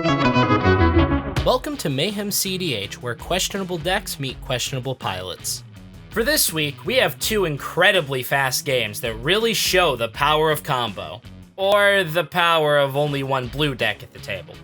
Welcome to Mayhem CEDH, where questionable decks meet questionable pilots. For this week, we have two incredibly fast games that really show the power of combo, or the power of only one blue deck at the table.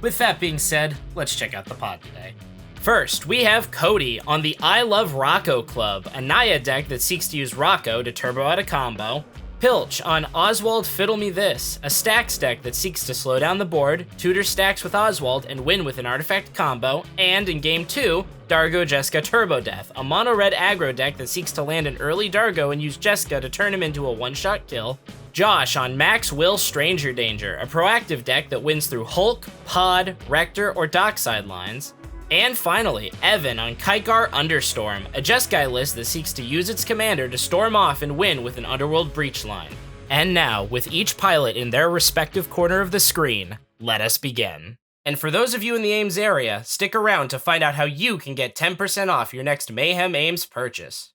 With that being said, let's check out the pod today. First, we have Cody on the I Love Rocco Club, a Naya deck that seeks to use Rocco to turbo out a combo. Pilch on Oswald Fiddle Me This, a stacks deck that seeks to slow down the board, tutor stacks with Oswald, and win with an artifact combo. And in Game 2, Dargo Jessica Turbo Death, a mono-red aggro deck that seeks to land an early Dargo and use Jessica to turn him into a one-shot kill. Josh on Max Will Stranger Danger, a proactive deck that wins through Hulk, Pod, Rector, or Dockside lines. And finally, Evan on Kykar Understorm, a Jeskai list that seeks to use its commander to storm off and win with an Underworld Breach line. And now, with each pilot in their respective corner of the screen, let us begin. And for those of you in the Ames area, stick around to find out how you can get 10% off your next Mayhem Ames purchase.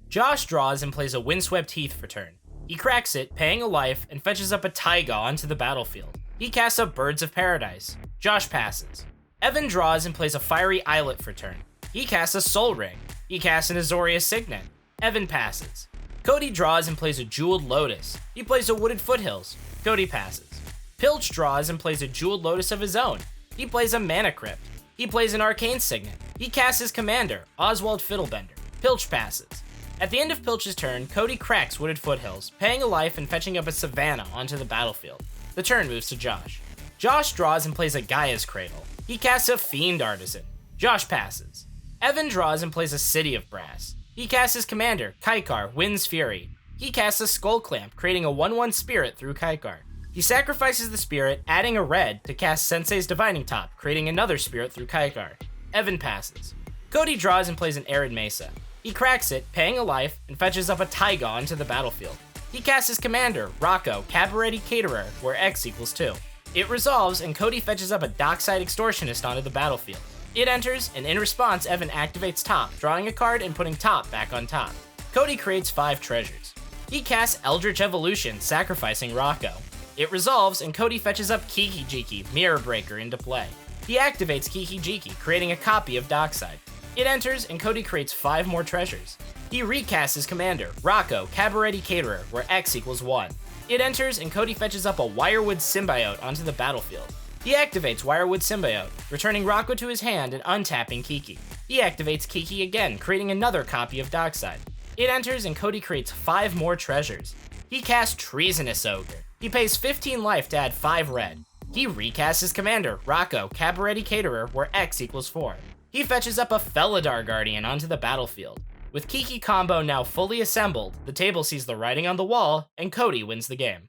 Josh draws and plays a Windswept Heath for turn. He cracks it, paying a life, and fetches up a Taiga onto the battlefield. He casts up Birds of Paradise. Josh passes. Evan draws and plays a Fiery Islet for turn. He casts a Soul Ring. He casts an Azorius Signet. Evan passes. Cody draws and plays a Jeweled Lotus. He plays a Wooded Foothills. Cody passes. Pilch draws and plays a Jeweled Lotus of his own. He plays a Mana Crypt. He plays an Arcane Signet. He casts his commander, Oswald Fiddlebender. Pilch passes. At the end of Pilch's turn, Cody cracks Wooded Foothills, paying a life and fetching up a Savannah onto the battlefield. The turn moves to Josh. Josh draws and plays a Gaia's Cradle. He casts a Fiend Artisan. Josh passes. Evan draws and plays a City of Brass. He casts his commander, Kykar, Wind's Fury. He casts a Skull Clamp, creating a 1/1 Spirit through Kykar. He sacrifices the Spirit, adding a red to cast Sensei's Divining Top, creating another Spirit through Kykar. Evan passes. Cody draws and plays an Arid Mesa. He cracks it, paying a life, and fetches up a Taiga onto the battlefield. He casts his commander, Rocco, Cabaret Caterer, where X equals 2. It resolves, and Cody fetches up a Dockside Extortionist onto the battlefield. It enters, and in response, Evan activates Top, drawing a card and putting Top back on top. Cody creates 5 treasures. He casts Eldritch Evolution, sacrificing Rocco. It resolves, and Cody fetches up Kiki Jiki, Mirror Breaker, into play. He activates Kiki Jiki, creating a copy of Dockside. It enters, and Cody creates 5 more treasures. He recasts his commander, Rocco, Cabaret Caterer, where X equals 1. It enters, and Cody fetches up a Wirewood Symbiote onto the battlefield. He activates Wirewood Symbiote, returning Rocco to his hand and untapping Kiki. He activates Kiki again, creating another copy of Dockside. It enters, and Cody creates 5 more treasures. He casts Treasonous Ogre. He pays 15 life to add 5 red. He recasts his commander, Rocco, Cabaret Caterer, where X equals 4. He fetches up a Felidar Guardian onto the battlefield. With Kiki combo now fully assembled, the table sees the writing on the wall, and Cody wins the game.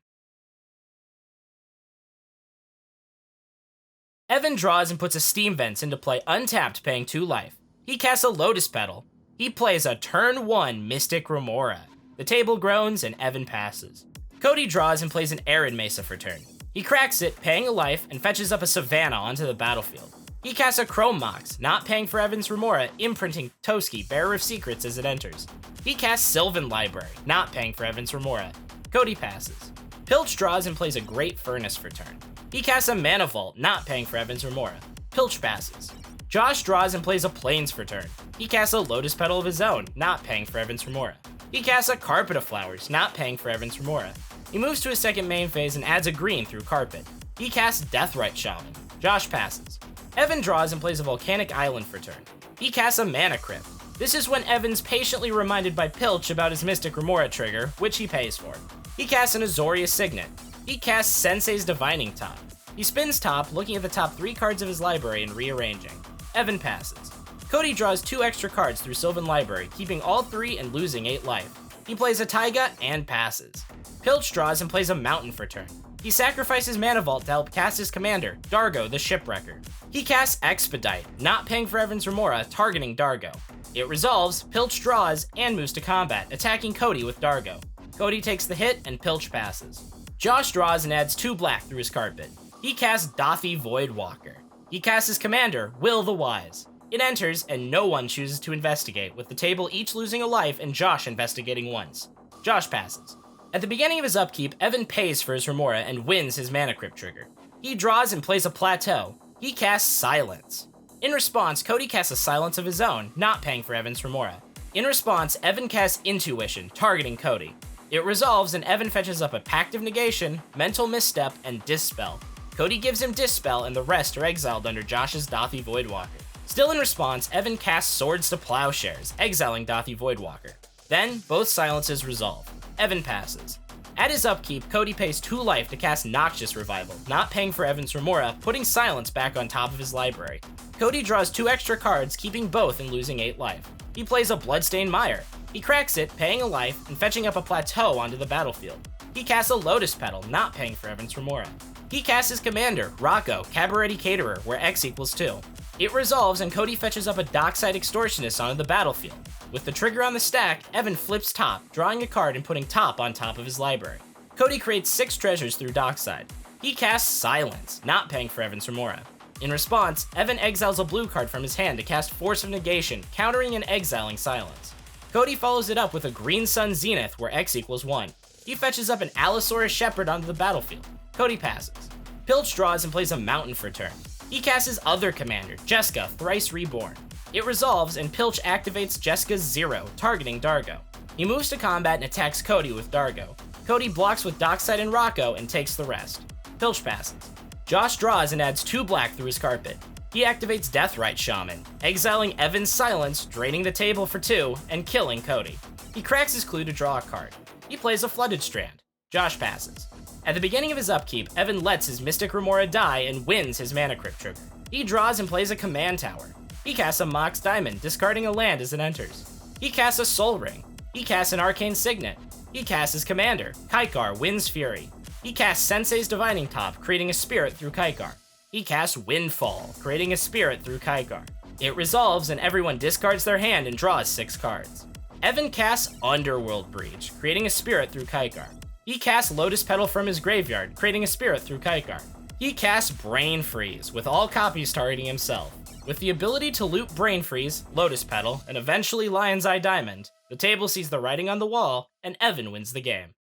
Evan draws and puts a Steam Vents into play untapped, paying 2 life. He casts a Lotus Petal. He plays a turn 1 Mystic Remora. The table groans, and Evan passes. Cody draws and plays an Arid Mesa for turn. He cracks it, paying a life, and fetches up a Savannah onto the battlefield. He casts a Chrome Mox, not paying for Evan's Remora, imprinting Toski, Bearer of Secrets, as it enters. He casts Sylvan Library, not paying for Evan's Remora. Cody passes. Pilch draws and plays a Great Furnace for turn. He casts a Mana Vault, not paying for Evan's Remora. Pilch passes. Josh draws and plays a Plains for turn. He casts a Lotus Petal of his own, not paying for Evan's Remora. He casts a Carpet of Flowers, not paying for Evan's Remora. He moves to his second main phase and adds a green through Carpet. He casts Deathrite Shaman. Josh passes. Evan draws and plays a Volcanic Island for turn. He casts a Mana Crypt. This is when Evan's patiently reminded by Pilch about his Mystic Remora trigger, which he pays for. He casts an Azorius Signet. He casts Sensei's Divining Top. He spins Top, looking at the top 3 cards of his library and rearranging. Evan passes. Cody draws 2 extra cards through Sylvan Library, keeping all 3 and losing 8 life. He plays a Taiga and passes. Pilch draws and plays a Mountain for turn. He sacrifices Mana Vault to help cast his commander, Dargo the Shipwrecker. He casts Expedite, not paying for Evan's Remora, targeting Dargo. It resolves, Pilch draws, and moves to combat, attacking Cody with Dargo. Cody takes the hit, and Pilch passes. Josh draws and adds 2 black through his card pit. He casts Daffy Voidwalker. He casts his commander, Will the Wise. It enters, and no one chooses to investigate, with the table each losing a life and Josh investigating once. Josh passes. At the beginning of his upkeep, Evan pays for his Remora and wins his Mana Crypt trigger. He draws and plays a Plateau. He casts Silence. In response, Cody casts a Silence of his own, not paying for Evan's Remora. In response, Evan casts Intuition, targeting Cody. It resolves and Evan fetches up a Pact of Negation, Mental Misstep, and Dispel. Cody gives him Dispel and the rest are exiled under Josh's Dothy Voidwalker. Still in response, Evan casts Swords to Plowshares, exiling Dothy Voidwalker. Then, both silences resolve. Evan passes. At his upkeep, Cody pays 2 life to cast Noxious Revival, not paying for Evan's Remora, putting Silence back on top of his library. Cody draws 2 extra cards, keeping both and losing 8 life. He plays a Bloodstained Mire. He cracks it, paying a life, and fetching up a Plateau onto the battlefield. He casts a Lotus Petal, not paying for Evan's Remora. He casts his commander, Rocco, Cabaretti Caterer, where X equals 2. It resolves and Cody fetches up a Dockside Extortionist onto the battlefield. With the trigger on the stack, Evan flips top, drawing a card and putting top on top of his library. Cody creates 6 treasures through Dockside. He casts Silence, not paying for Evan's Remora. In response, Evan exiles a blue card from his hand to cast Force of Negation, countering and exiling Silence. Cody follows it up with a Green Sun Zenith, where X equals 1. He fetches up an Allosaurus Shepherd onto the battlefield. Cody passes. Pilch draws and plays a Mountain for turn. He casts his other commander, Jeska, Thrice Reborn. It resolves and Pilch activates Jeska's 0, targeting Dargo. He moves to combat and attacks Cody with Dargo. Cody blocks with Dockside and Rocco and takes the rest. Pilch passes. Josh draws and adds 2 black through his carpet. He activates Deathrite Shaman, exiling Evan's Silence, draining the table for 2, and killing Cody. He cracks his clue to draw a card. He plays a Flooded Strand. Josh passes. At the beginning of his upkeep, Evan lets his Mystic Remora die and wins his Mana Crypt trigger. He draws and plays a Command Tower. He casts a Mox Diamond, discarding a land as it enters. He casts a Soul Ring. He casts an Arcane Signet. He casts his commander, Kykar, Wind's Fury. He casts Sensei's Divining Top, creating a Spirit through Kykar. He casts Windfall, creating a Spirit through Kykar. It resolves and everyone discards their hand and draws 6 cards. Evan casts Underworld Breach, creating a Spirit through Kykar. He casts Lotus Petal from his graveyard, creating a Spirit through Kykar. He casts Brain Freeze, with all copies targeting himself. With the ability to loot Brain Freeze, Lotus Petal, and eventually Lion's Eye Diamond, the table sees the writing on the wall, and Evan wins the game.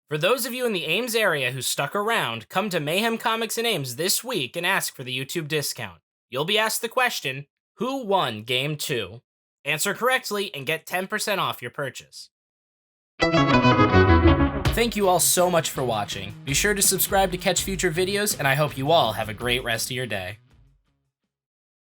For those of you in the Ames area who stuck around, come to Mayhem Comics and Ames this week and ask for the YouTube discount. You'll be asked the question, who won Game 2? Answer correctly and get 10% off your purchase. Thank you all so much for watching. Be sure to subscribe to catch future videos, and I hope you all have a great rest of your day.